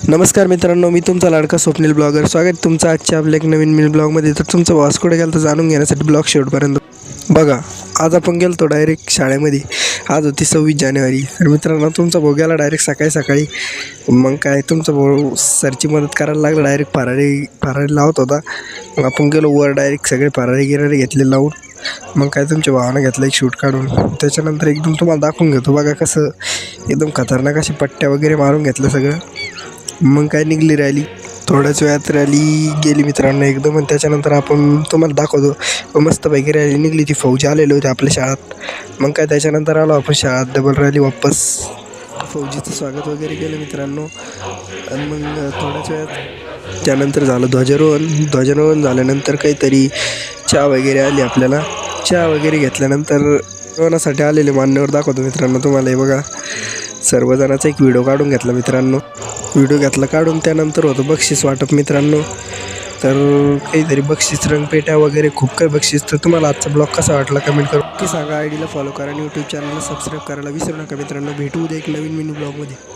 नमस्कार मित्रांनो, मी तुमचा लाडका स्वप्नील ब्लॉगर. स्वागत तुमचं आजच्या आपल्या एक नवीन मिनी ब्लॉगमध्ये. तर तुमचा बॉस कुठे गेला तर जाणून घेण्यासाठी ब्लॉग शेवटपर्यंत बघा. आज आपण गेलो डायरेक्ट शाळेमध्ये. आज होती 26 जानेवारी. तर मित्रांनो, तुमचा भाऊ गेला डायरेक्ट सकाळी सकाळी. मग काय तुमचा भाऊ सरची मदत करायला लागला. डायरेक्ट फरारी लावत होता. मग आपण गेलो वर, डायरेक्ट सगळे फरारी गिरारी घेतले लावून. मग काय तुमच्या भावानं घेतलं एक शूट काढून. त्याच्यानंतर एकदम तुम्हाला दाखवून घेतो बघा कसं एकदम खतरनाक अशी पट्ट्या वगैरे मारून घेतलं सगळं. मग काय निघली रॅली. थोड्याच वेळात रॅली गेली मित्रांनो एकदम. आणि त्याच्यानंतर आपण तुम्हाला दाखवतो मस्तपैकी रॅली निघली. ती फौजी आलेले होते आपल्या शाळेत. मग काय त्याच्यानंतर आलो आपण शाळेत, डबल रॅली वापस. फौजीचं स्वागत वगैरे केलं मित्रांनो. आणि मग थोड्याच वेळात त्यानंतर झालं ध्वजारोहण झाल्यानंतर काहीतरी चहा वगैरे आली आपल्याला. चहा वगैरे घेतल्यानंतर जेवणासाठी आलेले मान्यवर दाखवतो मित्रांनो तुम्हाला. हे बघा, सर्वजणाचा एक व्हिडिओ काढून घेतला मित्रांनो. काढून त्यानंतर होतं बक्षीस वाटप मित्रांनो. तर काहीतरी बक्षीस, रंगपेट्या वगैरे खूप काही बक्षीस. तर तुम्हाला आजचा ब्लॉग कसा वाटला कमेंट करून की सांगा. आयडीला फॉलो करा आणि यूट्यूब चॅनलला सबस्क्राईब करायला विसरू नका मित्रांनो. भेटू उद्या एक नवीन मिनी ब्लॉगमध्ये.